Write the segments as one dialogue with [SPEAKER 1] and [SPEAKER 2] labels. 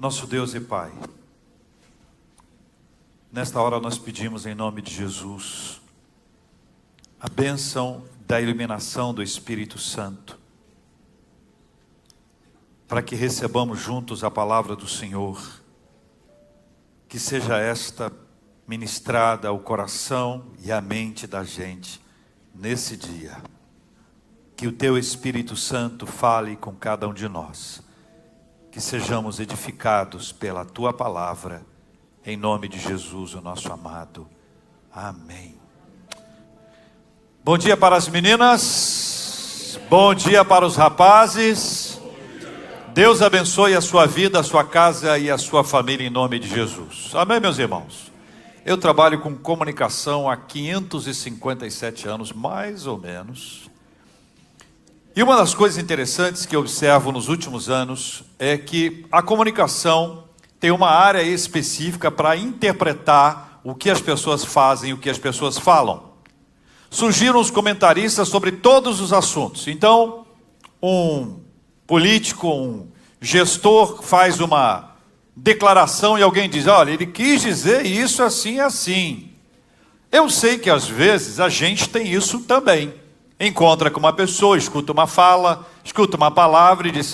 [SPEAKER 1] Nosso Deus e Pai, nesta hora nós pedimos em nome de Jesus a bênção da iluminação do Espírito Santo, para que recebamos juntos a palavra do Senhor, que seja esta ministrada ao coração e à mente da gente nesse dia. Que o Teu Espírito Santo fale com cada um de nós, que sejamos edificados pela Tua palavra, em nome de Jesus, o nosso amado. Amém. Bom dia para as meninas, bom dia para os rapazes. Deus abençoe a sua vida, a sua casa e a sua família em nome de Jesus. Amém, meus irmãos? Eu trabalho com comunicação há 557 anos, mais ou menos. E uma das coisas interessantes que eu observo nos últimos anos é que a comunicação tem uma área específica para interpretar o que as pessoas fazem e o que as pessoas falam. Surgiram os comentaristas sobre todos os assuntos. Então, um político, um gestor faz uma declaração e alguém diz, olha, ele quis dizer isso assim, assim. Eu sei que às vezes a gente tem isso também. Encontra com uma pessoa, escuta uma fala, escuta uma palavra e diz,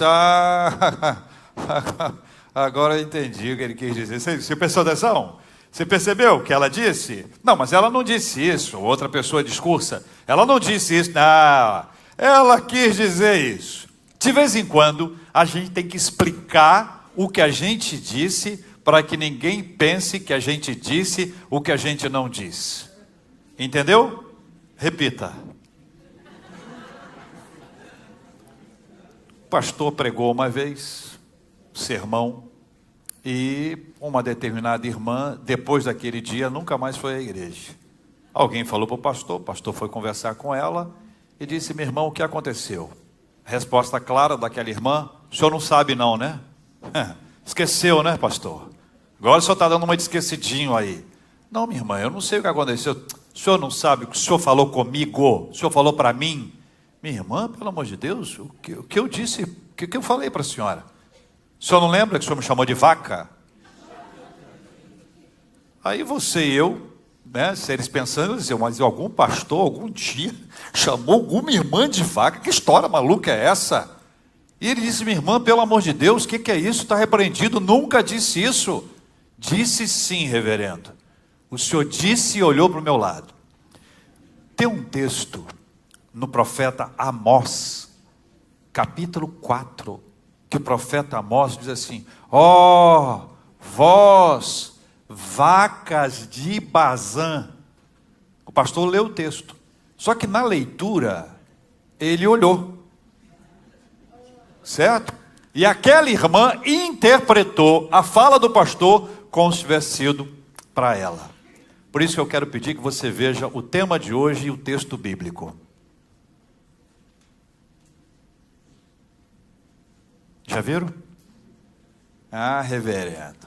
[SPEAKER 1] agora eu entendi o que ele quis dizer. Você prestou atenção? Você percebeu o que ela disse? Não, mas ela não disse isso. Outra pessoa discursa, ela não disse isso. Não, ela quis dizer isso. De vez em quando, a gente tem que explicar o que a gente disse para que ninguém pense que a gente disse o que a gente não disse. Entendeu? Repita. O pastor pregou uma vez, sermão, e uma determinada irmã, depois daquele dia, nunca mais foi à igreja. Alguém falou para o pastor foi conversar com ela e disse, meu irmão, o que aconteceu? Resposta clara daquela irmã, o senhor não sabe não, né? Esqueceu, né, pastor? Agora o senhor está dando uma de esquecidinho aí. Não, minha irmã, eu não sei o que aconteceu. O senhor não sabe o que o senhor falou comigo? O senhor falou para mim? Minha irmã, pelo amor de Deus, o que eu disse, o que eu falei para a senhora? O senhor não lembra que o senhor me chamou de vaca? Aí você e eu, né, seres pensando, diziam, mas algum pastor, algum dia, chamou alguma irmã de vaca? Que história maluca é essa? E ele disse, minha irmã, pelo amor de Deus, o que é isso? Está repreendido, nunca disse isso. Disse sim, reverendo. O senhor disse e olhou para o meu lado. Tem um texto no profeta Amós, capítulo 4, que o profeta Amós diz assim, ó, vós, vacas de Bazã. O pastor leu o texto, só que na leitura, ele olhou, certo? E aquela irmã interpretou a fala do pastor como se tivesse sido para ela. Por isso que eu quero pedir que você veja o tema de hoje e o texto bíblico. Já viram? Ah, reverendo,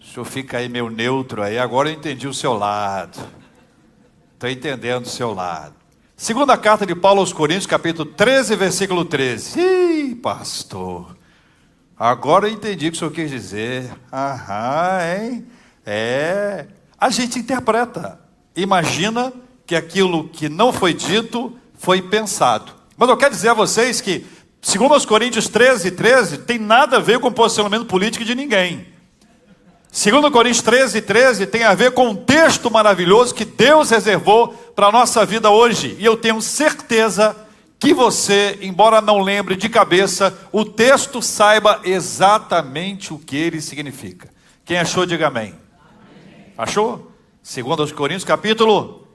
[SPEAKER 1] o senhor fica aí meio neutro aí, agora eu entendi o seu lado. Estou entendendo o seu lado. Segunda carta de Paulo aos Coríntios, capítulo 13, versículo 13. Ih, pastor, agora eu entendi o que o senhor quis dizer. Aham, hein? A gente interpreta. Imagina que aquilo que não foi dito foi pensado. Mas eu quero dizer a vocês que 2 Coríntios 13, 13 tem nada a ver com o posicionamento político de ninguém. 2 Coríntios 13, 13 tem a ver com um texto maravilhoso que Deus reservou para a nossa vida hoje. E eu tenho certeza que você, embora não lembre de cabeça, o texto saiba exatamente o que ele significa. Quem achou, diga amém. Achou? 2 Coríntios capítulo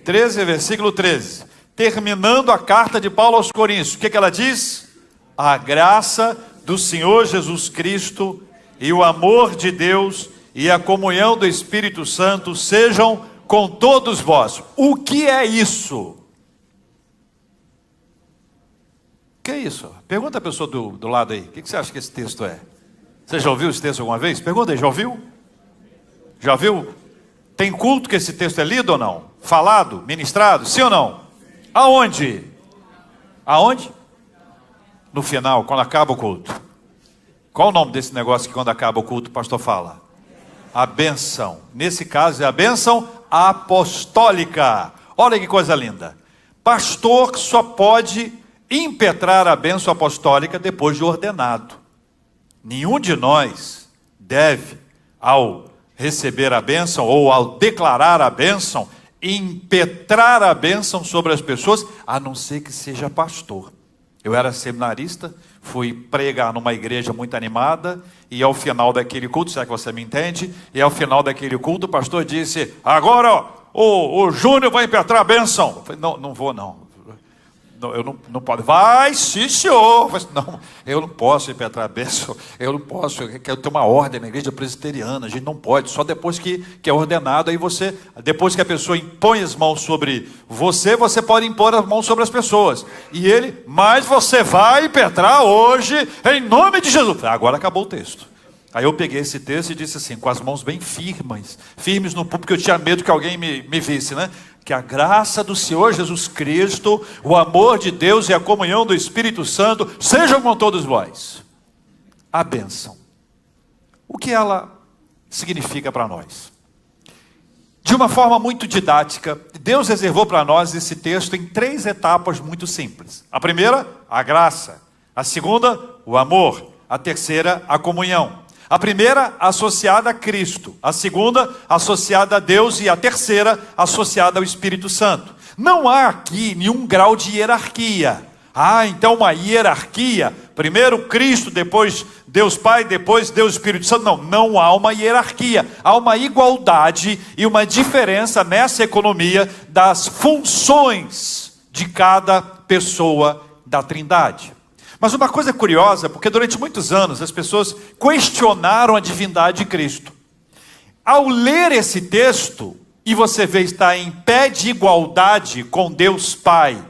[SPEAKER 1] 13, versículo 13. Terminando a carta de Paulo aos Coríntios, o que ela diz? A graça do Senhor Jesus Cristo e o amor de Deus e a comunhão do Espírito Santo sejam com todos vós. O que é isso? O que é isso? Pergunta a pessoa do lado aí, o que você acha que esse texto é? Você já ouviu esse texto alguma vez? Pergunta aí, já ouviu? Já viu? Tem culto que esse texto é lido ou não? Falado? Ministrado? Sim ou não? Aonde? Aonde? No final, quando acaba o culto. Qual o nome desse negócio que quando acaba o culto o pastor fala? A bênção. Nesse caso é a bênção apostólica. Olha que coisa linda. Pastor só pode impetrar a bênção apostólica depois de ordenado. Nenhum de nós deve, ao receber a bênção ou ao declarar a bênção, impetrar a bênção sobre as pessoas, a não ser que seja pastor. Eu era seminarista, fui pregar numa igreja muito animada, e ao final daquele culto, será que você me entende? E ao final daquele culto, o pastor disse: agora o Júnior vai impetrar a bênção. Eu falei: não vou não. Eu não posso. Vai, sim, senhor. Não, eu não posso impetrar a bênção. Eu não posso. Eu tenho uma ordem na igreja presbiteriana. A gente não pode. Só depois que é ordenado. Aí você, depois que a pessoa impõe as mãos sobre você, você pode impor as mãos sobre as pessoas. E ele: mas você vai impetrar hoje, em nome de Jesus. Agora acabou o texto. Aí eu peguei esse texto e disse assim, com as mãos bem firmes no púlpito, porque eu tinha medo que alguém me visse, né? Que a graça do Senhor Jesus Cristo, o amor de Deus e a comunhão do Espírito Santo sejam com todos vós. A bênção. O que ela significa para nós? De uma forma muito didática, Deus reservou para nós esse texto em 3 etapas muito simples. A primeira, a graça. A segunda, o amor. A terceira, a comunhão. A primeira associada a Cristo, a segunda associada a Deus e a terceira associada ao Espírito Santo. Não há aqui nenhum grau de hierarquia. Então uma hierarquia, primeiro Cristo, depois Deus Pai, depois Deus Espírito Santo. Não há uma hierarquia. Há uma igualdade e uma diferença nessa economia das funções de cada pessoa da Trindade. Mas uma coisa curiosa, porque durante muitos anos as pessoas questionaram a divindade de Cristo. Ao ler esse texto, e você vê está em pé de igualdade com Deus Pai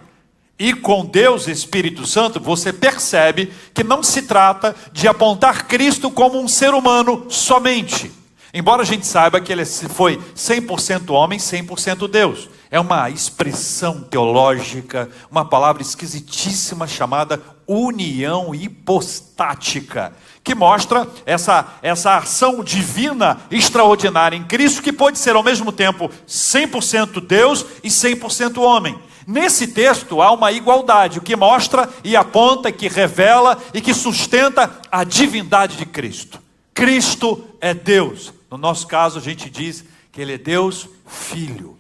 [SPEAKER 1] e com Deus Espírito Santo, você percebe que não se trata de apontar Cristo como um ser humano somente. Embora a gente saiba que ele foi 100% homem, 100% Deus. É uma expressão teológica, uma palavra esquisitíssima chamada união hipostática, que mostra essa ação divina extraordinária em Cristo, que pode ser ao mesmo tempo 100% Deus e 100% homem. Nesse texto há uma igualdade, o que mostra e aponta, que revela e que sustenta a divindade de Cristo. Cristo é Deus. No nosso caso a gente diz que Ele é Deus Filho.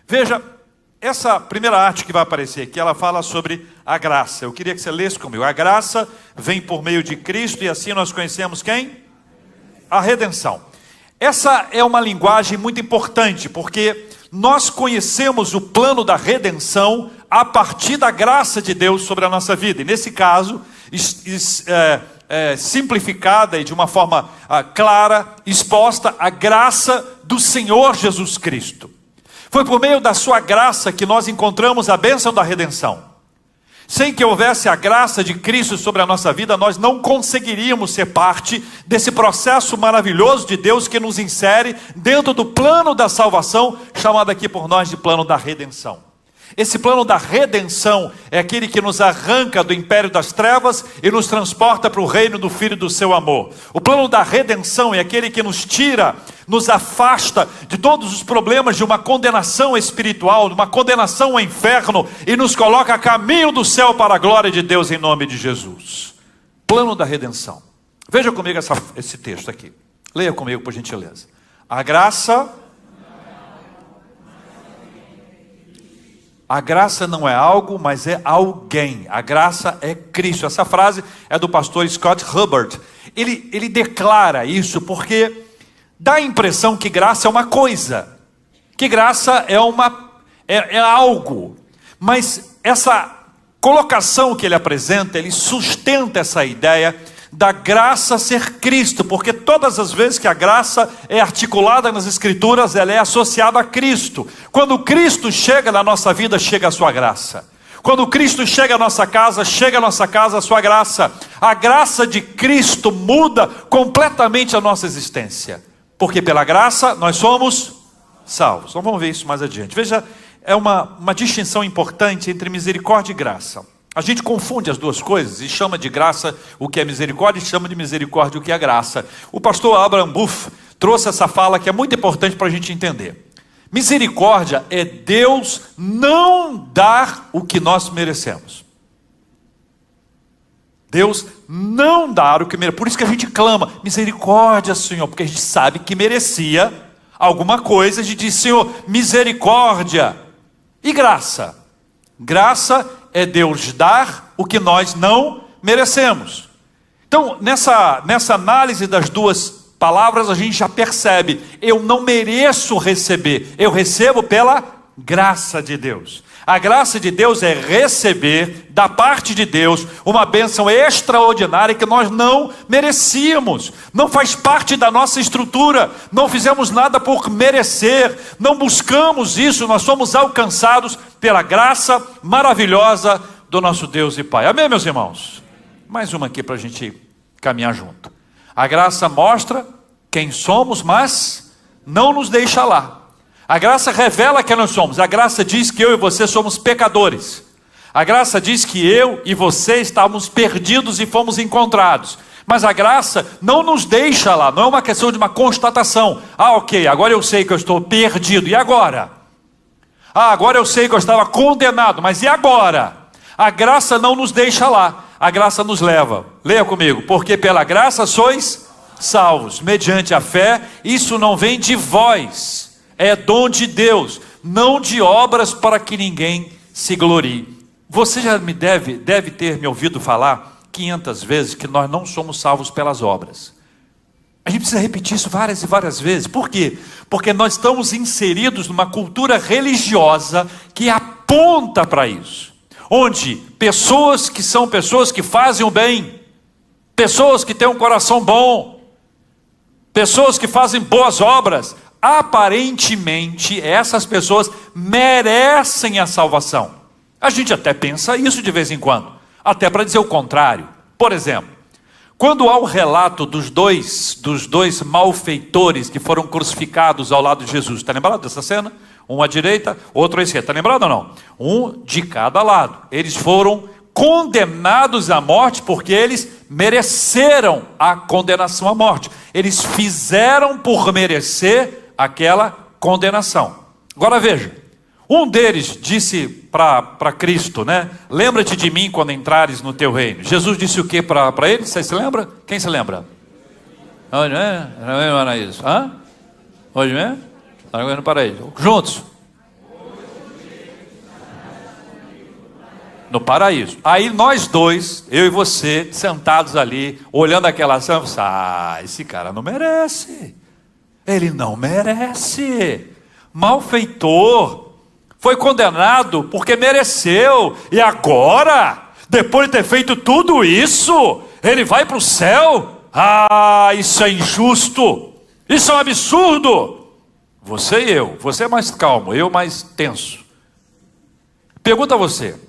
[SPEAKER 1] Veja, essa primeira arte que vai aparecer aqui, ela fala sobre a graça. Eu queria que você lesse comigo. A graça vem por meio de Cristo e assim nós conhecemos quem? A redenção. Essa é uma linguagem muito importante, porque nós conhecemos o plano da redenção a partir da graça de Deus sobre a nossa vida. E nesse caso, simplificada e de uma forma clara, exposta a graça do Senhor Jesus Cristo. Foi por meio da sua graça que nós encontramos a bênção da redenção. Sem que houvesse a graça de Cristo sobre a nossa vida, nós não conseguiríamos ser parte desse processo maravilhoso de Deus que nos insere dentro do plano da salvação, chamado aqui por nós de plano da redenção. Esse plano da redenção é aquele que nos arranca do império das trevas e nos transporta para o reino do Filho do seu amor. O plano da redenção é aquele que nos tira, nos afasta de todos os problemas de uma condenação espiritual, de uma condenação ao inferno, e nos coloca a caminho do céu para a glória de Deus em nome de Jesus. Plano da redenção. Veja comigo esse texto aqui. Leia comigo, por gentileza. A graça não é algo, mas é alguém. A graça é Cristo. Essa frase é do pastor Scott Hubbard. Ele declara isso porque dá a impressão que graça é uma coisa, que graça é algo. Mas essa colocação que ele apresenta, ele sustenta essa ideia da graça ser Cristo, porque todas as vezes que a graça é articulada nas Escrituras, ela é associada a Cristo. Quando Cristo chega na nossa vida, chega a sua graça. Quando Cristo chega à nossa casa, chega à nossa casa a sua graça. A graça de Cristo muda completamente a nossa existência, porque pela graça nós somos salvos. Então vamos ver isso mais adiante. Veja, é uma distinção importante entre misericórdia e graça. A gente confunde as duas coisas e chama de graça o que é misericórdia e chama de misericórdia o que é graça. O pastor Abraham Buff trouxe essa fala que é muito importante para a gente entender. Misericórdia é Deus não dar o que nós merecemos. Deus não dar o que merecemos. Por isso que a gente clama, misericórdia, Senhor, porque a gente sabe que merecia alguma coisa. A gente diz, Senhor, misericórdia. E graça? Graça é Deus dar o que nós não merecemos. Então, nessa análise das duas palavras, a gente já percebe, eu não mereço receber, eu recebo pela graça de Deus. A graça de Deus é receber da parte de Deus uma bênção extraordinária que nós não merecíamos. Não faz parte da nossa estrutura, não fizemos nada por merecer, não buscamos isso, nós somos alcançados pela graça maravilhosa do nosso Deus e Pai. Amém, meus irmãos? Mais uma aqui para a gente caminhar junto. A graça mostra quem somos, mas não nos deixa lá. A graça revela quem nós somos. A graça diz que eu e você somos pecadores. A graça diz que eu e você estávamos perdidos e fomos encontrados. Mas a graça não nos deixa lá. Não é uma questão de uma constatação. Ah, ok, agora eu sei que eu estou perdido. E agora? Ah, agora eu sei que eu estava condenado. Mas e agora? A graça não nos deixa lá. A graça nos leva. Leia comigo. Porque pela graça sois salvos, mediante a fé. Isso não vem de vós. É dom de Deus, não de obras para que ninguém se glorie. Você já deve ter me ouvido falar 500 vezes que nós não somos salvos pelas obras. A gente precisa repetir isso várias e várias vezes. Por quê? Porque nós estamos inseridos numa cultura religiosa que aponta para isso. Onde pessoas que fazem o bem, pessoas que têm um coração bom, pessoas que fazem boas obras, aparentemente essas pessoas merecem a salvação. A gente até pensa isso de vez em quando, até para dizer o contrário. Por exemplo, quando há o relato dos dois malfeitores que foram crucificados ao lado de Jesus, está lembrado dessa cena? Um à direita, outro à esquerda, está lembrado ou não? Um de cada lado. Eles foram condenados à morte porque eles mereceram a condenação à morte. Eles fizeram por merecer aquela condenação. Agora veja, um deles disse para Cristo, né? Lembra-te de mim quando entrares no teu reino. Jesus disse o que para ele? Você se lembra? Quem se lembra? Hoje mesmo? Não era isso. Hã? Hoje mesmo? Está no paraíso. Juntos. No paraíso. Aí nós dois, eu e você, sentados ali, olhando aquela ação, esse cara não merece. Ele não merece. Malfeitor. Foi condenado porque mereceu. E agora, depois de ter feito tudo isso, ele vai para o céu? Ah, isso é injusto. Isso é um absurdo. Você e eu. Você é mais calmo, eu mais tenso. Pergunta a você.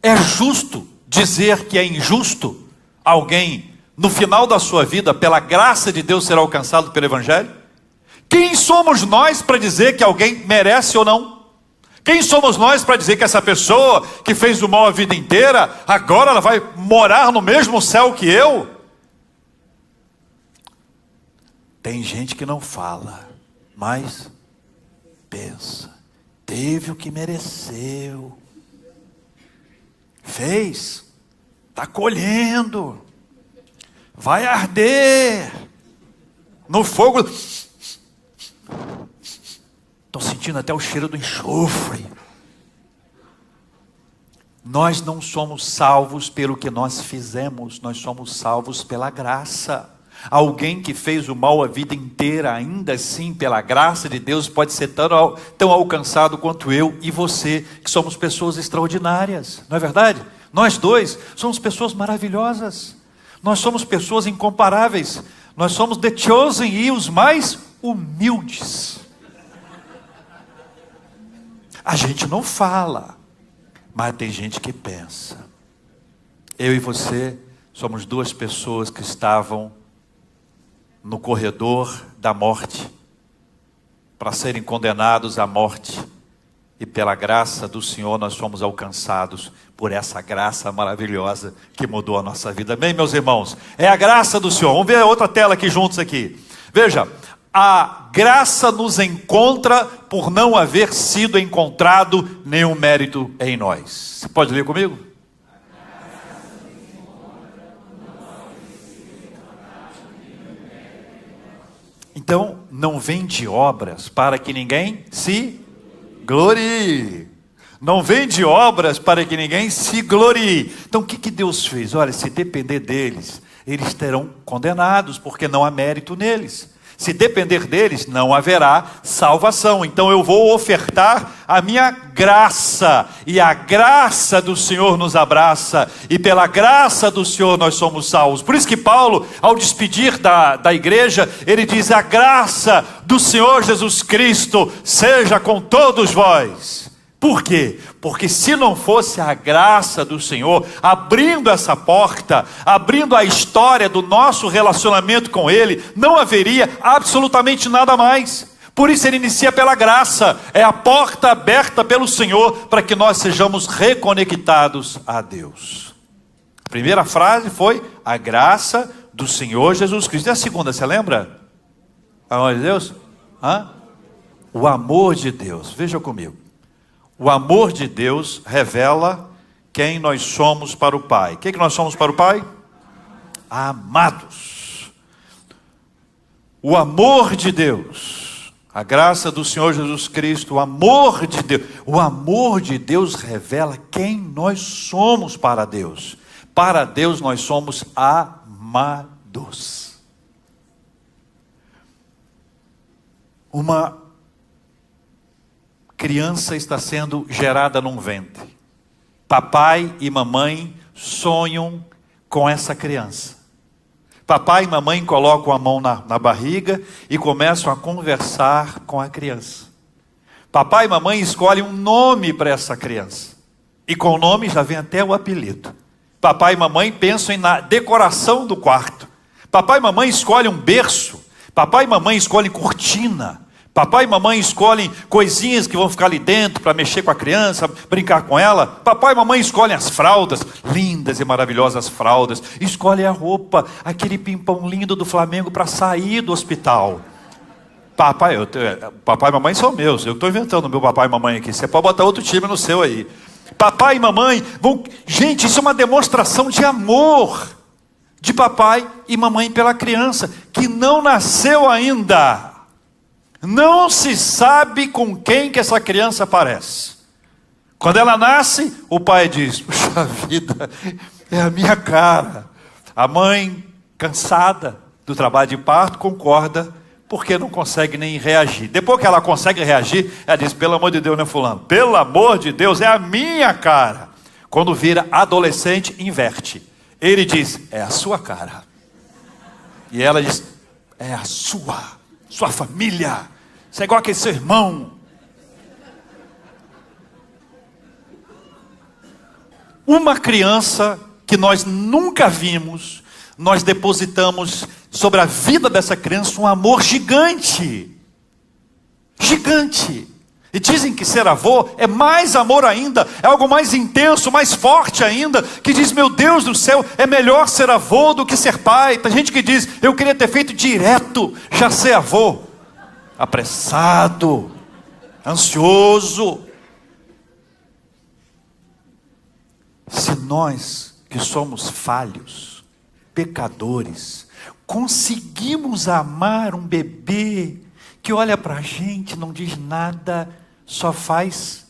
[SPEAKER 1] É justo dizer que é injusto alguém, no final da sua vida, pela graça de Deus, ser alcançado pelo Evangelho? Quem somos nós para dizer que alguém merece ou não? Quem somos nós para dizer que essa pessoa que fez o mal a vida inteira, agora ela vai morar no mesmo céu que eu? Tem gente que não fala, mas pensa. Teve o que mereceu. Fez, está colhendo, vai arder no fogo. Estou sentindo até o cheiro do enxofre. Nós não somos salvos pelo que nós fizemos, nós somos salvos pela graça. Alguém que fez o mal a vida inteira, ainda assim, pela graça de Deus, pode ser tão alcançado quanto eu e você, que somos pessoas extraordinárias, não é verdade? Nós dois somos pessoas maravilhosas, nós somos pessoas incomparáveis, nós somos the chosen e os mais humildes. A gente não fala, mas tem gente que pensa. Eu e você somos duas pessoas que estavam no corredor da morte, para serem condenados à morte. E pela graça do Senhor nós fomos alcançados por essa graça maravilhosa que mudou a nossa vida. Amém, meus irmãos? É a graça do Senhor. Vamos ver a outra tela aqui juntos aqui. Veja, a graça nos encontra por não haver sido encontrado nenhum mérito em nós. Você pode ler comigo? Então, não vem de obras para que ninguém se glorie. Não vem de obras para que ninguém se glorie. Então, o que Deus fez? Olha, se depender deles, eles terão condenados, porque não há mérito neles. Se depender deles, não haverá salvação. Então eu vou ofertar a minha graça. E a graça do Senhor nos abraça. E pela graça do Senhor nós somos salvos. Por isso que Paulo, ao despedir da igreja, ele diz: a graça do Senhor Jesus Cristo seja com todos vós. Por quê? Porque se não fosse a graça do Senhor, abrindo essa porta, abrindo a história do nosso relacionamento com Ele, não haveria absolutamente nada mais. Por isso ele inicia pela graça, é a porta aberta pelo Senhor, para que nós sejamos reconectados a Deus. A primeira frase foi, a graça do Senhor Jesus Cristo. E a segunda, você lembra? A amor de Deus? O amor de Deus, veja comigo. O amor de Deus revela quem nós somos para o Pai. Quem que nós somos para o Pai? Amados. O amor de Deus, a graça do Senhor Jesus Cristo, o amor de Deus revela quem nós somos para Deus. Para Deus nós somos amados. Uma criança está sendo gerada num ventre. Papai e mamãe sonham com essa criança. Papai e mamãe colocam a mão na barriga e começam a conversar com a criança. Papai e mamãe escolhem um nome para essa criança. E com o nome já vem até o apelido. Papai e mamãe pensam na decoração do quarto. Papai e mamãe escolhem um berço. Papai e mamãe escolhem cortina. Papai e mamãe escolhem coisinhas que vão ficar ali dentro para mexer com a criança, brincar com ela. Papai e mamãe escolhem as fraldas, lindas e maravilhosas fraldas. Escolhem a roupa, aquele pimpão lindo do Flamengo para sair do hospital. Papai e mamãe são meus, eu estou inventando meu papai e mamãe aqui. Você pode botar outro time no seu aí. Papai e mamãe vão... Gente, isso é uma demonstração de amor de papai e mamãe pela criança, que não nasceu ainda. Não se sabe com quem que essa criança parece. Quando ela nasce, o pai diz: puxa vida, é a minha cara. A mãe, cansada do trabalho de parto, concorda, porque não consegue nem reagir. Depois que ela consegue reagir, ela diz: pelo amor de Deus, né, fulano? Pelo amor de Deus, é a minha cara. Quando vira adolescente, inverte. Ele diz: é a sua cara. E ela diz: é a sua família. Você é igual aquele seu irmão. Uma criança que nós nunca vimos, nós depositamos sobre a vida dessa criança um amor gigante. Gigante. E dizem que ser avô é mais amor ainda, é algo mais intenso, mais forte ainda, que diz: meu Deus do céu, é melhor ser avô do que ser pai. Tem gente que diz: eu queria ter feito direto, já ser avô. Apressado, ansioso. Se nós, que somos falhos, pecadores, conseguimos amar um bebê que olha para a gente, não diz nada, só faz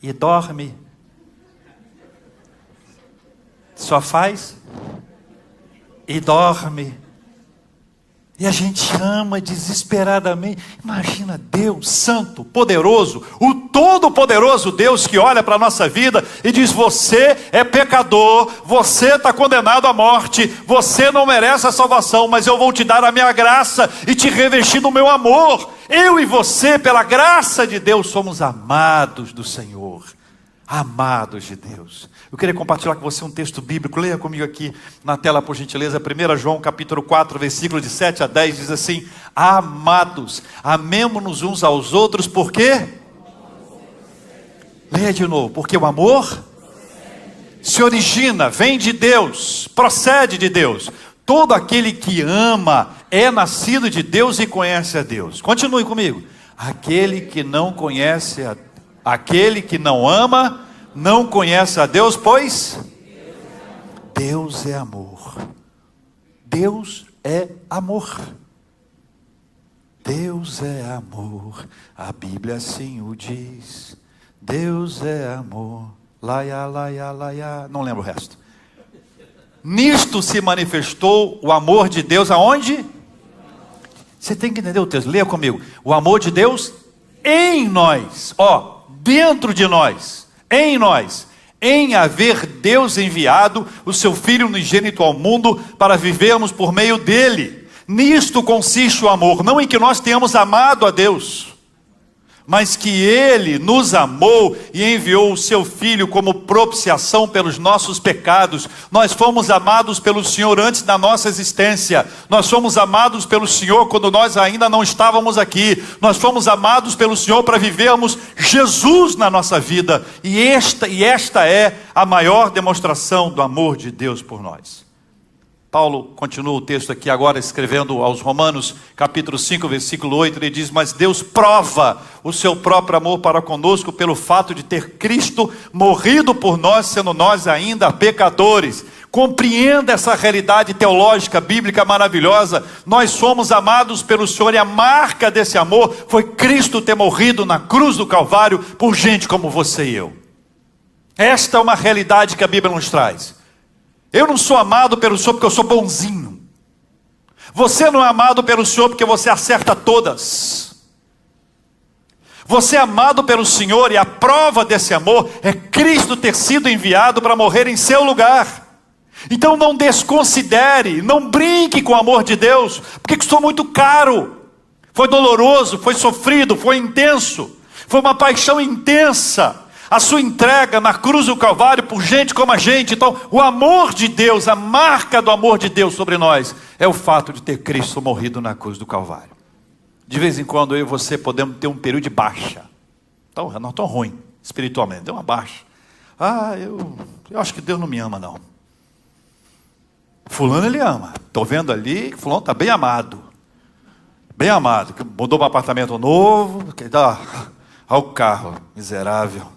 [SPEAKER 1] e dorme. Só faz e dorme. E a gente ama desesperadamente. Imagina Deus santo, poderoso, o todo-poderoso Deus que olha para a nossa vida e diz: você é pecador, você está condenado à morte, você não merece a salvação, mas eu vou te dar a minha graça e te revestir do meu amor. Eu e você, pela graça de Deus, somos amados do Senhor. Amados de Deus. Eu queria compartilhar com você um texto bíblico. Leia comigo aqui na tela, por gentileza. 1 João capítulo 4, versículo de 7 a 10, diz assim: amados, amemo-nos uns aos outros, por quê? Leia de novo. Porque o amor se origina, vem de Deus, procede de Deus. Todo aquele que ama é nascido de Deus e conhece a Deus. Continue comigo. Aquele que não conhece, aquele que não ama, não conhece a Deus, pois Deus é amor. Deus é amor. Deus é amor. A Bíblia assim o diz. Deus é amor. Laia, laia, laia. Não lembro o resto. Nisto se manifestou o amor de Deus aonde? Você tem que entender o texto, leia comigo. O amor de Deus em nós, dentro de nós, em nós, em haver Deus enviado o seu Filho unigênito ao mundo para vivermos por meio dele. Nisto consiste o amor, não em que nós tenhamos amado a Deus, mas que Ele nos amou e enviou o seu Filho como propiciação pelos nossos pecados. Nós fomos amados pelo Senhor antes da nossa existência. Nós fomos amados pelo Senhor quando nós ainda não estávamos aqui. Nós fomos amados pelo Senhor para vivermos Jesus na nossa vida. E esta é a maior demonstração do amor de Deus por nós. Paulo continua o texto aqui agora, escrevendo aos Romanos, capítulo 5, versículo 8, ele diz: mas Deus prova o seu próprio amor para conosco pelo fato de ter Cristo morrido por nós, sendo nós ainda pecadores. Compreenda essa realidade teológica, bíblica maravilhosa. Nós somos amados pelo Senhor e a marca desse amor foi Cristo ter morrido na cruz do Calvário por gente como você e eu. Esta é uma realidade que a Bíblia nos traz. Eu não sou amado pelo Senhor porque eu sou bonzinho. Você não é amado pelo Senhor porque você acerta todas. Você é amado pelo Senhor e a prova desse amor é Cristo ter sido enviado para morrer em seu lugar. Então não desconsidere, não brinque com o amor de Deus, porque custou muito caro. Foi doloroso, foi sofrido, foi intenso. Foi uma paixão intensa. A sua entrega na cruz do Calvário por gente como a gente. Então, o amor de Deus, a marca do amor de Deus sobre nós, é o fato de ter Cristo morrido na cruz do Calvário. De vez em quando eu e você podemos ter um período de baixa. Então, não tão ruim, espiritualmente, deu uma baixa. Eu acho que Deus não me ama não. Fulano ele ama. Estou vendo ali que fulano está bem amado. Bem amado, que mudou para um apartamento novo, que dá ao carro, miserável.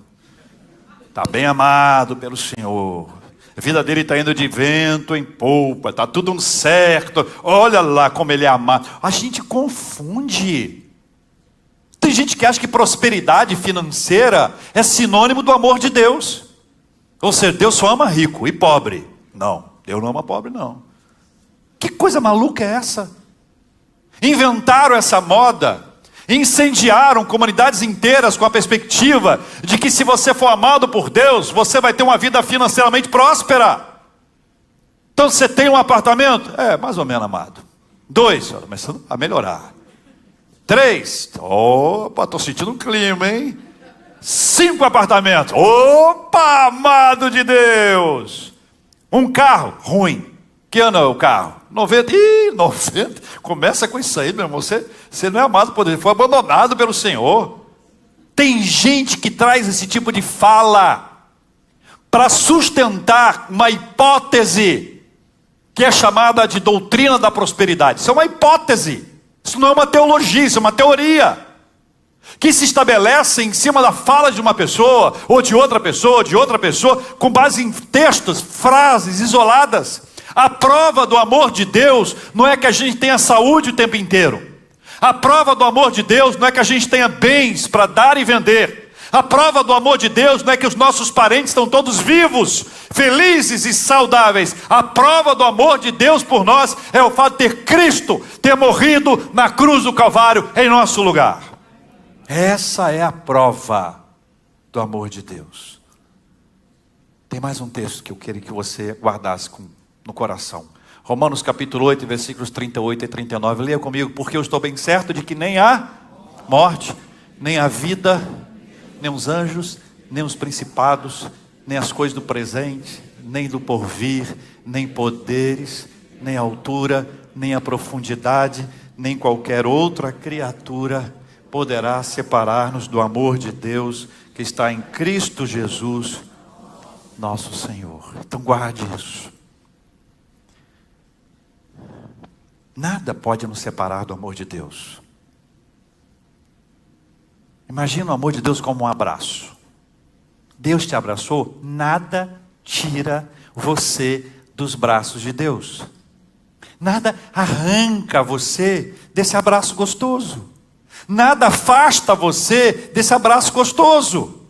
[SPEAKER 1] Está bem amado pelo Senhor. A vida dele está indo de vento em polpa. Está tudo certo. Olha lá como ele é amado. A gente confunde. Tem gente que acha que prosperidade financeira é sinônimo do amor de Deus. Ou seja, Deus só ama rico e pobre. Não, Deus não ama pobre não. Que coisa maluca é essa? Inventaram essa moda. Incendiaram comunidades inteiras com a perspectiva de que se você for amado por Deus, você vai ter uma vida financeiramente próspera. Então você tem um apartamento? Mais ou menos amado. 2, começando a melhorar. 3, opa, estou sentindo um clima, hein? 5 apartamentos, opa, amado de Deus. Um carro, ruim. Que ano é o carro? 90, 90, começa com isso aí, meu irmão, você não é amado por Deus, foi abandonado pelo Senhor. Tem gente que traz esse tipo de fala para sustentar uma hipótese que é chamada de doutrina da prosperidade. Isso é uma hipótese, isso não é uma teologia, isso é uma teoria que se estabelece em cima da fala de uma pessoa, ou de outra pessoa, com base em textos, frases isoladas. A prova do amor de Deus não é que a gente tenha saúde o tempo inteiro. A prova do amor de Deus não é que a gente tenha bens para dar e vender. A prova do amor de Deus não é que os nossos parentes estão todos vivos, felizes e saudáveis. A prova do amor de Deus por nós é o fato de ter Cristo, ter morrido na cruz do Calvário em nosso lugar. Essa é a prova do amor de Deus. Tem mais um texto que eu queria que você guardasse no coração. Romanos capítulo 8, versículos 38 e 39. Leia comigo. Porque eu estou bem certo de que nem a morte, nem a vida, nem os anjos, nem os principados, nem as coisas do presente, nem do porvir, nem poderes, nem a altura, nem a profundidade, nem qualquer outra criatura poderá separar-nos do amor de Deus que está em Cristo Jesus, nosso Senhor. Então guarde isso. Nada pode nos separar do amor de Deus. Imagina o amor de Deus como um abraço. Deus te abraçou, nada tira você dos braços de Deus. Nada arranca você desse abraço gostoso. Nada afasta você desse abraço gostoso.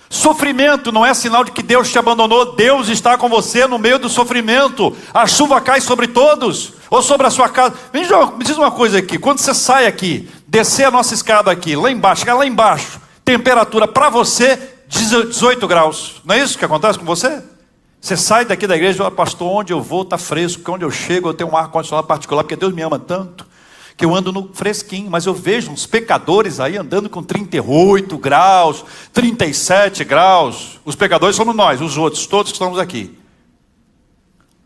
[SPEAKER 1] Sofrimento não é sinal de que Deus te abandonou. Deus está com você no meio do sofrimento. A chuva cai sobre todos, ou sobre a sua casa. Me diz uma coisa aqui, quando você sai aqui, descer a nossa escada aqui, lá embaixo, chegar lá embaixo, temperatura para você, 18 graus. Não é isso que acontece com você? Você sai daqui da igreja e fala, pastor, onde eu vou está fresco, porque onde eu chego eu tenho um ar-condicionado particular, porque Deus me ama tanto, que eu ando no fresquinho, mas eu vejo uns pecadores aí andando com 38 graus, 37 graus. Os pecadores somos nós, os outros, todos que estamos aqui.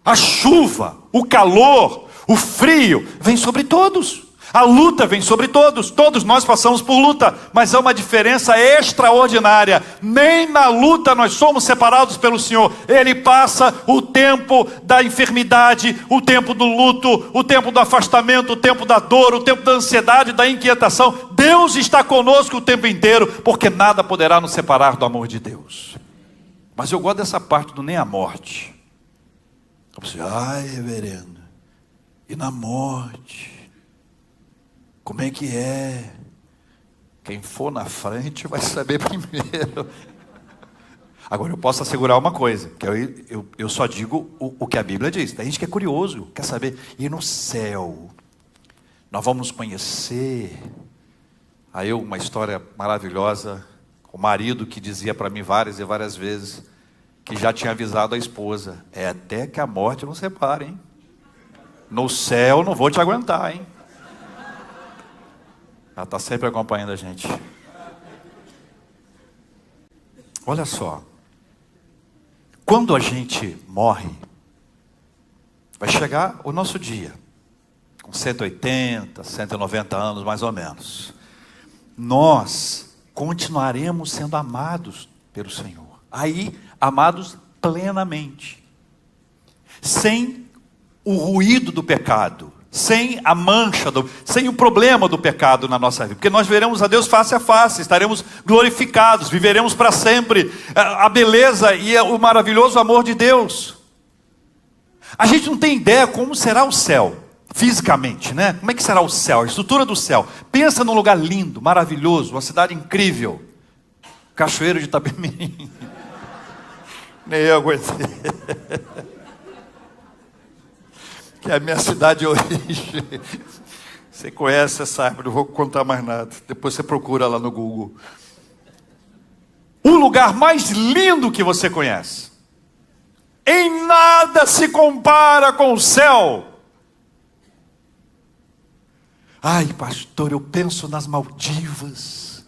[SPEAKER 1] A chuva, o calor, o frio, vem sobre todos. A luta vem sobre todos, todos nós passamos por luta, mas há uma diferença extraordinária. Nem na luta nós somos separados pelo Senhor. Ele passa o tempo da enfermidade, o tempo do luto, o tempo do afastamento, o tempo da dor, o tempo da ansiedade, da inquietação. Deus está conosco o tempo inteiro, porque nada poderá nos separar do amor de Deus. Mas eu gosto dessa parte do nem a morte. Eu pensei, ai reverendo, e na morte? Como é que é? Quem for na frente vai saber primeiro. Agora eu posso assegurar uma coisa, que eu só digo o que a Bíblia diz. Tem gente que é curioso, quer saber. E no céu, nós vamos conhecer. Aí uma história maravilhosa, o marido que dizia para mim várias e várias vezes, que já tinha avisado a esposa, é até que a morte nos separe, hein? No céu não vou te aguentar, hein? Ela está sempre acompanhando a gente. Olha só. Quando a gente morre, vai chegar o nosso dia. Com 180, 190 anos mais ou menos. Nós continuaremos sendo amados pelo Senhor. Aí, amados plenamente. Sem o ruído do pecado. Sem a mancha, sem o problema do pecado na nossa vida. Porque nós veremos a Deus face a face, estaremos glorificados, viveremos para sempre a beleza e o maravilhoso amor de Deus. A gente não tem ideia como será o céu, fisicamente, né? Como é que será o céu, a estrutura do céu. Pensa num lugar lindo, maravilhoso, uma cidade incrível. Cachoeiro de Itapemirim. Nem eu aguentei. Que é a minha cidade de origem. Você conhece essa árvore, não vou contar mais nada. Depois você procura lá no Google. O lugar mais lindo que você conhece. Em nada se compara com o céu. Ai, pastor, eu penso nas Maldivas.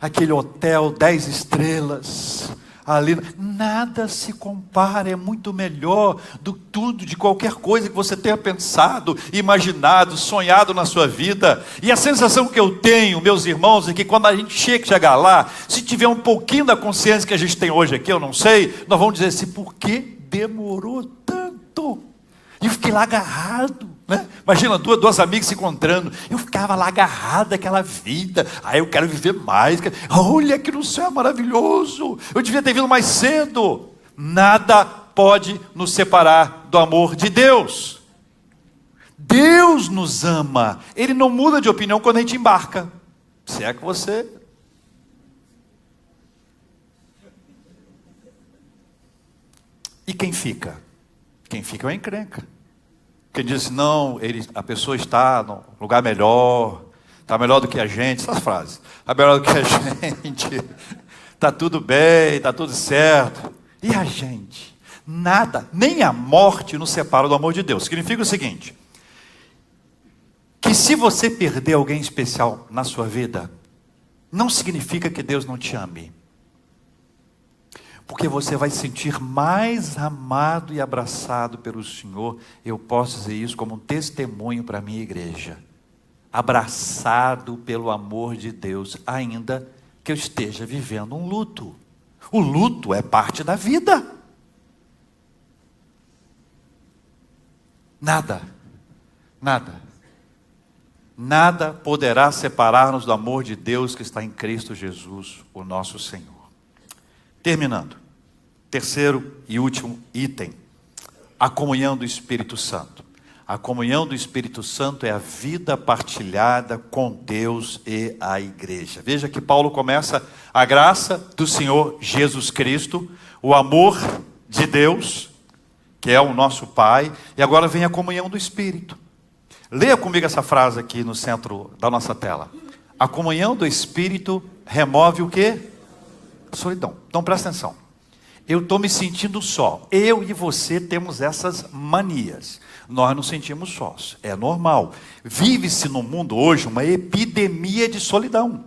[SPEAKER 1] Aquele hotel 10 estrelas. Ali, nada se compara, é muito melhor do tudo, de qualquer coisa que você tenha pensado, imaginado, sonhado na sua vida. E a sensação que eu tenho, meus irmãos, é que quando a gente chegar lá, se tiver um pouquinho da consciência que a gente tem hoje aqui, eu não sei, nós vamos dizer assim, por que demorou tanto? E eu fiquei lá agarrado, né? Imagina duas amigas se encontrando, eu ficava lá agarrado àquela vida, eu quero viver mais, olha que no céu é maravilhoso, eu devia ter vindo mais cedo. Nada pode nos separar do amor de Deus. Deus nos ama, Ele não muda de opinião quando a gente embarca, se é que você... E quem fica? Quem fica é uma encrenca. Quem diz assim, não, a pessoa está num lugar melhor, está melhor do que a gente, essas frases, está melhor do que a gente, está tudo bem, está tudo certo. E a gente? Nada, nem a morte nos separa do amor de Deus. Significa o seguinte, que se você perder alguém especial na sua vida, não significa que Deus não te ame. Porque você vai se sentir mais amado e abraçado pelo Senhor. Eu posso dizer isso como um testemunho para a minha igreja. abraçado pelo amor de Deus, ainda que eu esteja vivendo um luto. O luto é parte da vida. Nada poderá separar-nos do amor de Deus que está em Cristo Jesus, o nosso Senhor. Terminando, terceiro e último item, a comunhão do Espírito Santo. A comunhão do Espírito Santo é a vida partilhada com Deus e a igreja. Veja que Paulo começa: a graça do Senhor Jesus Cristo, o amor de Deus, que é o nosso Pai, e agora vem a comunhão do Espírito. Leia comigo essa frase aqui no centro da nossa tela. A comunhão do Espírito remove o quê? Solidão. Então presta atenção. Eu estou me sentindo só. Eu e você temos essas manias. Nós nos sentimos sós. É normal. Vive-se no mundo hoje uma epidemia de solidão.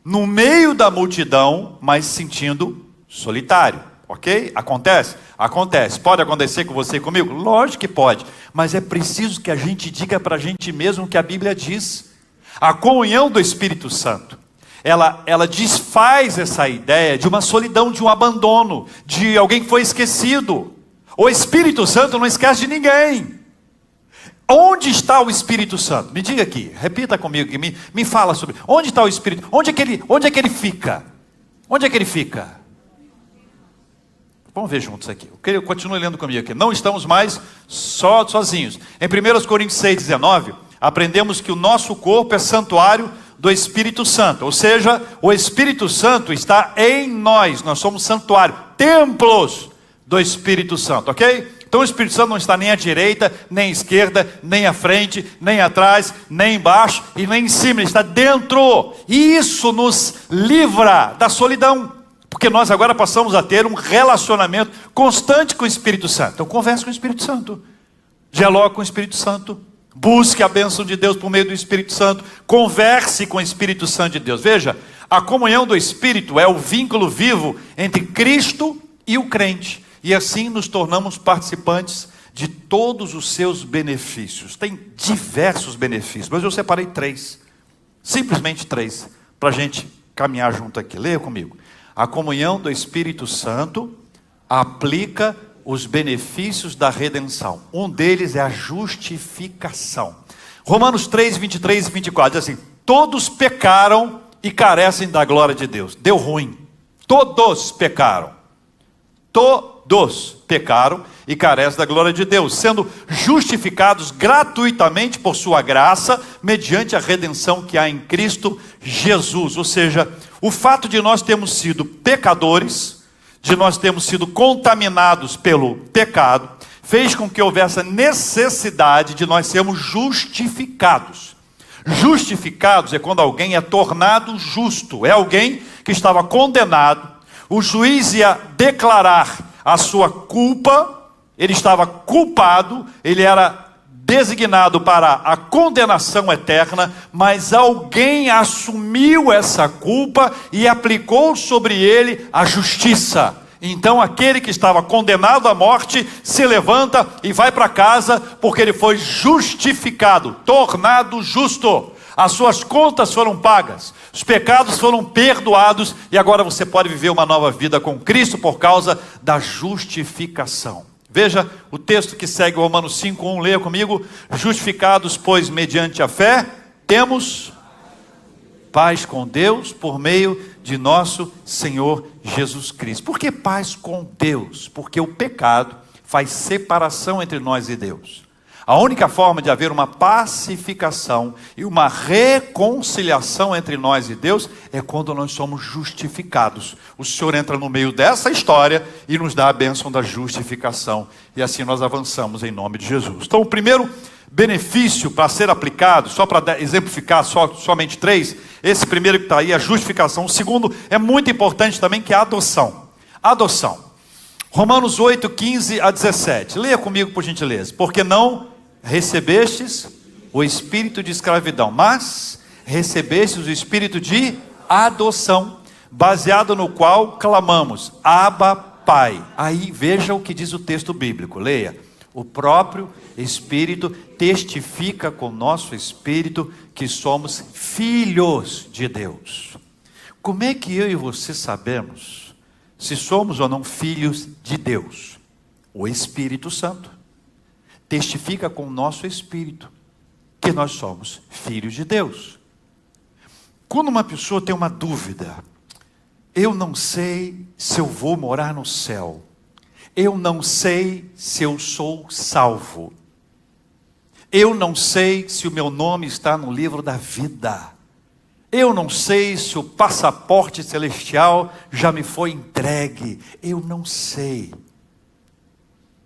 [SPEAKER 1] No meio da multidão, mas se sentindo solitário. Ok? Acontece? Acontece. Pode acontecer com você e comigo? Lógico que pode. Mas é preciso que a gente diga para a gente mesmo o que a Bíblia diz. A comunhão do Espírito Santo, ela desfaz essa ideia de uma solidão, de um abandono, de alguém que foi esquecido. O Espírito Santo não esquece de ninguém. Onde está o Espírito Santo? Me diga aqui, repita comigo, que me fala sobre. Onde está o Espírito? Onde é que ele fica? Onde é que ele fica? Vamos ver juntos aqui. Continue lendo comigo aqui. Não estamos mais sozinhos. Em 1 Coríntios 6,19, aprendemos que o nosso corpo é santuário do Espírito Santo. Ou seja, o Espírito Santo está em nós. Nós somos santuário, templos do Espírito Santo, ok? Então o Espírito Santo não está nem à direita, nem à esquerda, nem à frente, nem atrás, nem embaixo e nem em cima. Ele está dentro. E isso nos livra da solidão. Porque nós agora passamos a ter um relacionamento constante com o Espírito Santo. Então converse com o Espírito Santo. Dialogue com o Espírito Santo. Busque a bênção de Deus por meio do Espírito Santo. Converse com o Espírito Santo de Deus. Veja, a comunhão do Espírito é o vínculo vivo entre Cristo e o crente. E assim nos tornamos participantes de todos os seus benefícios. Tem diversos benefícios, mas eu separei 3. Simplesmente 3, para a gente caminhar junto aqui. Leia comigo. A comunhão do Espírito Santo aplica os benefícios da redenção. Um deles é a justificação. Romanos 3, 23 e 24 diz assim: todos pecaram e carecem da glória de Deus. Deu ruim. Todos pecaram. Todos pecaram e carecem da glória de Deus, sendo justificados gratuitamente por sua graça, mediante a redenção que há em Cristo Jesus. Ou seja, o fato de nós termos sido pecadores, de nós termos sido contaminados pelo pecado, fez com que houvesse a necessidade de nós sermos justificados. Justificados é quando alguém é tornado justo. É alguém que estava condenado, o juiz ia declarar a sua culpa, ele estava culpado, ele era designado para a condenação eterna, mas alguém assumiu essa culpa e aplicou sobre ele a justiça. Então aquele que estava condenado à morte se levanta e vai para casa, porque ele foi justificado, tornado justo. As suas contas foram pagas, os pecados foram perdoados, e agora você pode viver uma nova vida com Cristo por causa da justificação. Veja o texto que segue, Romanos 5:1, leia comigo. Justificados, pois, mediante a fé, temos paz com Deus por meio de nosso Senhor Jesus Cristo. Por que paz com Deus? Porque o pecado faz separação entre nós e Deus. A única forma de haver uma pacificação e uma reconciliação entre nós e Deus é quando nós somos justificados. O Senhor entra no meio dessa história e nos dá a bênção da justificação. E assim nós avançamos em nome de Jesus. Então o primeiro benefício para ser aplicado, só para exemplificar somente 3, esse primeiro que está aí, a justificação. O segundo é muito importante também, que é a adoção. Adoção. Romanos 8, 15 a 17. Leia comigo, por gentileza. Porque não recebestes o espírito de escravidão, mas recebestes o espírito de adoção, baseado no qual clamamos, Abba, Pai. Aí veja o que diz o texto bíblico, leia. O próprio Espírito testifica com o nosso espírito que somos filhos de Deus. Como é que eu e você sabemos se somos ou não filhos de Deus? O Espírito Santo testifica com o nosso espírito que nós somos filhos de Deus. Quando uma pessoa tem uma dúvida, eu não sei se eu vou morar no céu, eu não sei se eu sou salvo, eu não sei se o meu nome está no livro da vida, eu não sei se o passaporte celestial já me foi entregue, eu não sei.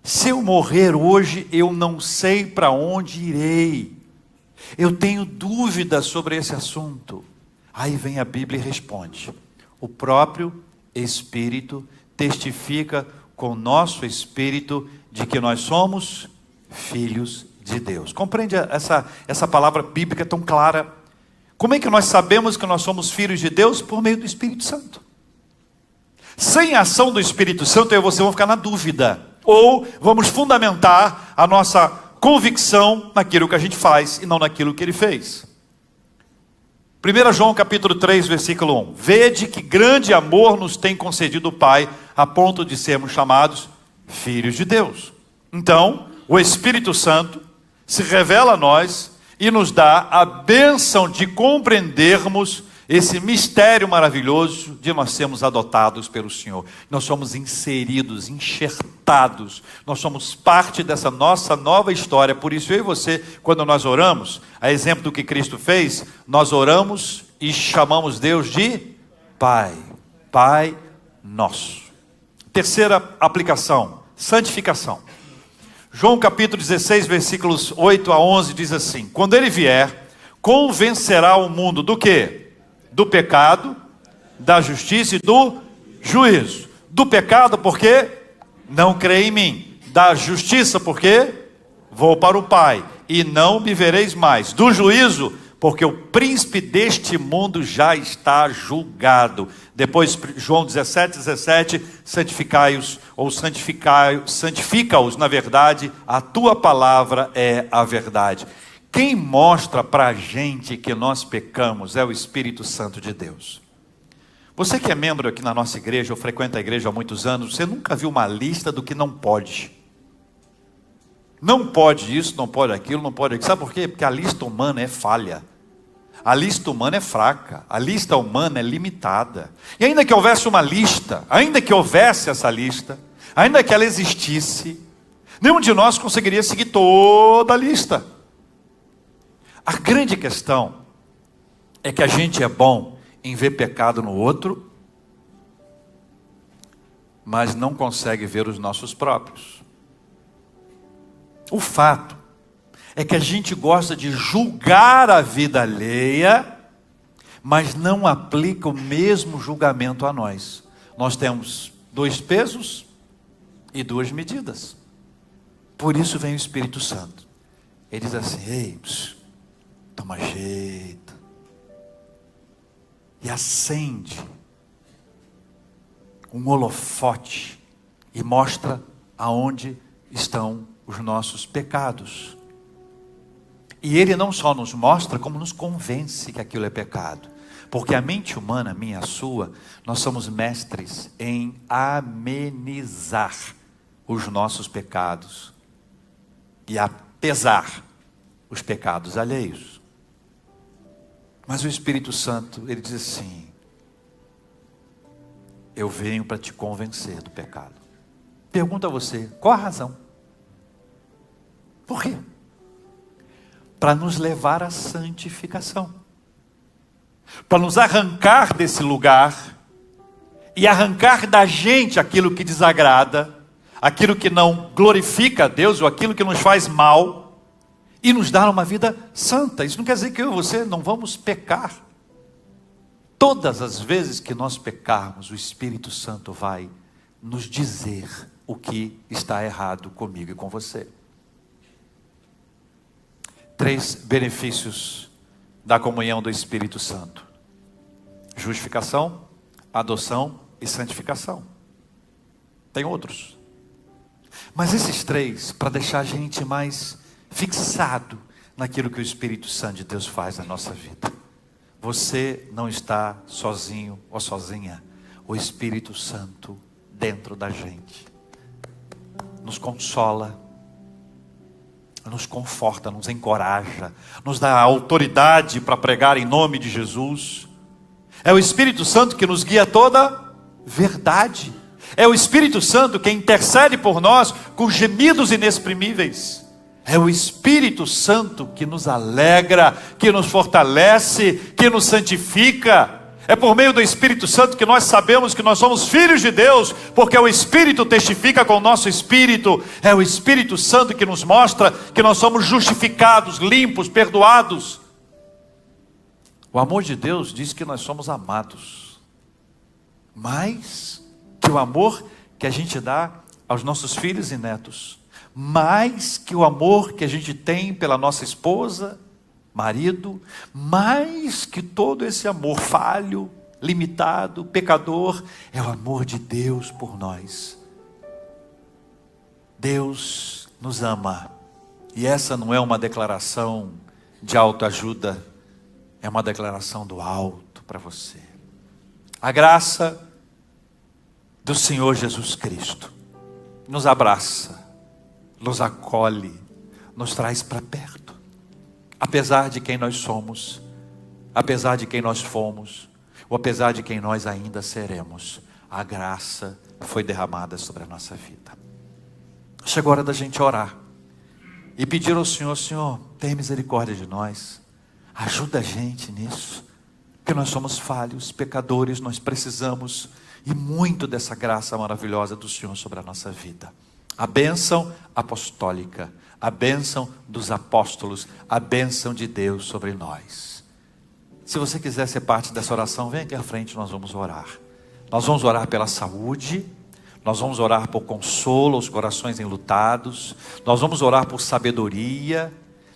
[SPEAKER 1] Se eu morrer hoje, eu não sei para onde irei. Eu tenho dúvidas sobre esse assunto. Aí vem a Bíblia e responde. O próprio Espírito testifica com o nosso espírito de que nós somos filhos de Deus. Compreende essa palavra bíblica tão clara? Como é que nós sabemos que nós somos filhos de Deus? Por meio do Espírito Santo. Sem a ação do Espírito Santo, eu e você vamos ficar na dúvida. Ou vamos fundamentar a nossa convicção naquilo que a gente faz e não naquilo que ele fez. 1 João capítulo 3, versículo 1. Vede que grande amor nos tem concedido o Pai, a ponto de sermos chamados filhos de Deus. Então, o Espírito Santo se revela a nós e nos dá a bênção de compreendermos esse mistério maravilhoso de nós sermos adotados pelo Senhor. Nós somos inseridos, enxertados. Nós somos parte dessa nossa nova história. Por isso eu e você, quando nós oramos, a exemplo do que Cristo fez, nós oramos e chamamos Deus de Pai. Pai nosso. Terceira aplicação, santificação. João capítulo 16, versículos 8 a 11 diz assim: quando ele vier, convencerá o mundo do quê? Do pecado, da justiça e do juízo. Do pecado, porque não crê em mim. Da justiça, porque vou para o Pai e não me vereis mais. Do juízo, porque o príncipe deste mundo já está julgado. Depois, João 17, 17, santificai-os, ou santifica-os, na verdade, a tua palavra é a verdade. Quem mostra para a gente que nós pecamos é o Espírito Santo de Deus. Você que é membro aqui na nossa igreja, ou frequenta a igreja há muitos anos, você nunca viu uma lista do que não pode. Não pode isso, não pode aquilo, não pode aquilo. Sabe por quê? Porque a lista humana é falha. A lista humana é fraca. A lista humana é limitada. E ainda que houvesse uma lista, ainda que houvesse essa lista, ainda que ela existisse, nenhum de nós conseguiria seguir toda a lista. A grande questão é que a gente é bom em ver pecado no outro, mas não consegue ver os nossos próprios. O fato é que a gente gosta de julgar a vida alheia, mas não aplica o mesmo julgamento a nós. Nós temos 2 pesos e 2 medidas. Por isso vem o Espírito Santo. Ele diz assim: ei, toma jeito. E acende um holofote e mostra aonde estão os nossos pecados. E ele não só nos mostra, como nos convence que aquilo é pecado. Porque a mente humana, minha, a sua, nós somos mestres em amenizar os nossos pecados e apesar os pecados alheios. Mas o Espírito Santo, ele diz assim: eu venho para te convencer do pecado. Pergunta a você, qual a razão? Por quê? Para nos levar à santificação. Para nos arrancar desse lugar e arrancar da gente aquilo que desagrada, aquilo que não glorifica a Deus ou aquilo que nos faz mal, e nos dar uma vida santa. Isso não quer dizer que eu e você não vamos pecar. Todas as vezes que nós pecarmos, o Espírito Santo vai nos dizer o que está errado comigo e com você. 3 benefícios da comunhão do Espírito Santo: justificação, adoção e santificação. Tem outros. Mas esses três, para deixar a gente mais fixado naquilo que o Espírito Santo de Deus faz na nossa vida. Você não está sozinho ou sozinha. O Espírito Santo dentro da gente nos consola, nos conforta, nos encoraja, nos dá autoridade para pregar em nome de Jesus. É o Espírito Santo que nos guia a toda verdade. É o Espírito Santo que intercede por nós com gemidos inexprimíveis. É o Espírito Santo que nos alegra, que nos fortalece, que nos santifica. É por meio do Espírito Santo que nós sabemos que nós somos filhos de Deus, porque o Espírito testifica com o nosso espírito. É o Espírito Santo que nos mostra que nós somos justificados, limpos, perdoados. O amor de Deus diz que nós somos amados, mais que o amor que a gente dá aos nossos filhos e netos, mais que o amor que a gente tem pela nossa esposa, marido, mais que todo esse amor falho, limitado, pecador, é o amor de Deus por nós. Deus nos ama, e essa não é uma declaração de autoajuda, é uma declaração do alto para você. A graça do Senhor Jesus Cristo nos abraça, nos acolhe, nos traz para perto. Apesar de quem nós somos, apesar de quem nós fomos, ou apesar de quem nós ainda seremos, a graça foi derramada sobre a nossa vida. Chegou a hora da gente orar e pedir ao Senhor: Senhor, tenha misericórdia de nós, ajuda a gente nisso, porque nós somos falhos, pecadores, nós precisamos e muito dessa graça maravilhosa do Senhor sobre a nossa vida. A bênção apostólica, a bênção dos apóstolos, a bênção de Deus sobre nós. Se você quiser ser parte dessa oração, vem aqui à frente, nós vamos orar. Nós vamos orar pela saúde, nós vamos orar por consolo aos corações enlutados, nós vamos orar por sabedoria,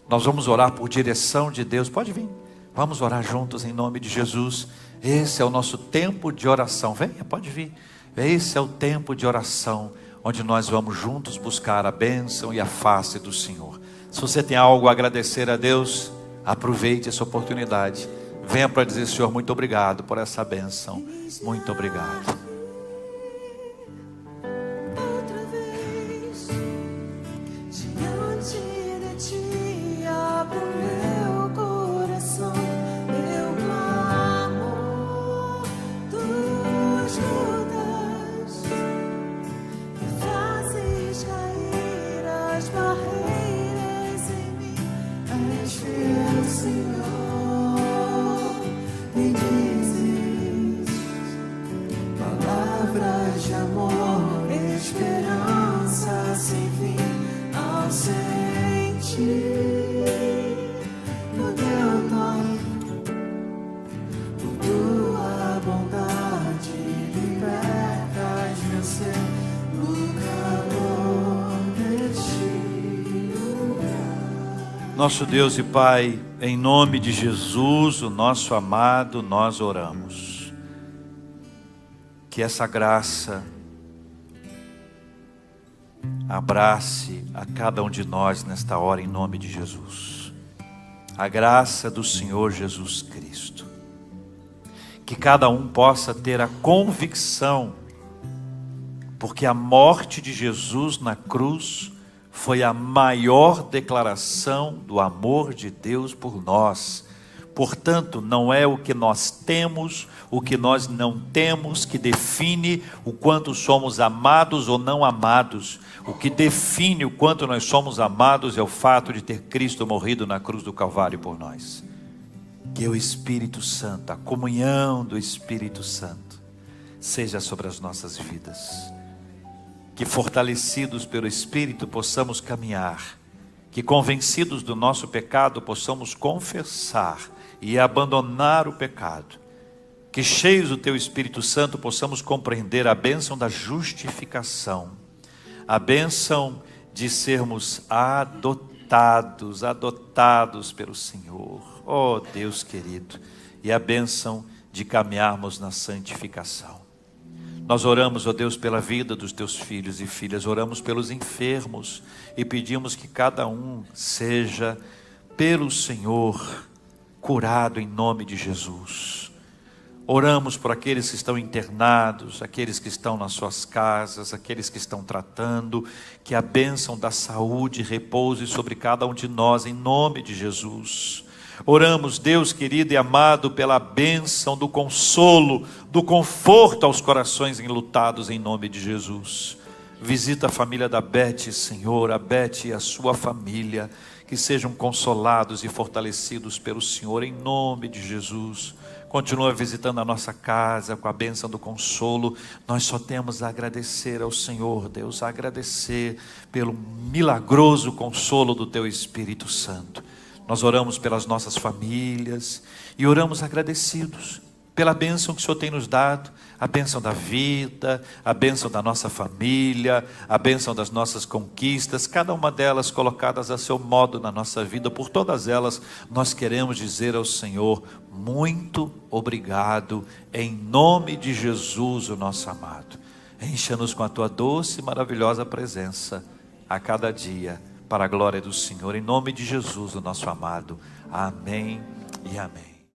[SPEAKER 1] nós vamos orar por direção de Deus. Pode vir, vamos orar juntos em nome de Jesus. Esse é o nosso tempo de oração. Venha, pode vir. Esse é o tempo de oração, onde nós vamos juntos buscar a bênção e a face do Senhor. Se você tem algo a agradecer a Deus, aproveite essa oportunidade. Venha para dizer: Senhor, muito obrigado por essa bênção. Muito obrigado.
[SPEAKER 2] Outra vez, diante de ti, abro meu coração, eu clamo, tu escutas. Fazes cair as barreiras em mim, és fiel, Senhor, me dizes palavras de amor, esperança sem fim, ao sentir o teu toque, por tua bondade, libertas meu ser.
[SPEAKER 1] Nosso Deus e Pai, em nome de Jesus, o nosso amado, nós oramos. Que essa graça abrace a cada um de nós nesta hora, em nome de Jesus. A graça do Senhor Jesus Cristo. Que cada um possa ter a convicção, porque a morte de Jesus na cruz foi a maior declaração do amor de Deus por nós. Portanto, não é o que nós temos, o que nós não temos, que define o quanto somos amados ou não amados. O que define o quanto nós somos amados é o fato de ter Cristo morrido na cruz do Calvário por nós. Que o Espírito Santo, a comunhão do Espírito Santo, seja sobre as nossas vidas. Que fortalecidos pelo Espírito possamos caminhar, que convencidos do nosso pecado possamos confessar e abandonar o pecado, que cheios do Teu Espírito Santo possamos compreender a bênção da justificação, a bênção de sermos adotados pelo Senhor, oh Deus querido, e a bênção de caminharmos na santificação. Nós oramos, ó Deus, pela vida dos teus filhos e filhas, oramos pelos enfermos e pedimos que cada um seja, pelo Senhor, curado em nome de Jesus. Oramos por aqueles que estão internados, aqueles que estão nas suas casas, aqueles que estão tratando, que a bênção da saúde repouse sobre cada um de nós, em nome de Jesus. Oramos, Deus querido e amado, pela bênção do consolo, do conforto aos corações enlutados, em nome de Jesus. Visita a família da Beth, Senhor, a Beth e a sua família, que sejam consolados e fortalecidos pelo Senhor, em nome de Jesus. Continua visitando a nossa casa com a bênção do consolo. Nós só temos a agradecer ao Senhor, Deus, a agradecer pelo milagroso consolo do Teu Espírito Santo. Nós oramos pelas nossas famílias e oramos agradecidos pela bênção que o Senhor tem nos dado, a bênção da vida, a bênção da nossa família, a bênção das nossas conquistas, cada uma delas colocadas a seu modo na nossa vida. Por todas elas nós queremos dizer ao Senhor, muito obrigado, em nome de Jesus, o nosso amado. Encha-nos com a Tua doce e maravilhosa presença a cada dia, para a glória do Senhor, em nome de Jesus, o nosso amado. Amém e amém.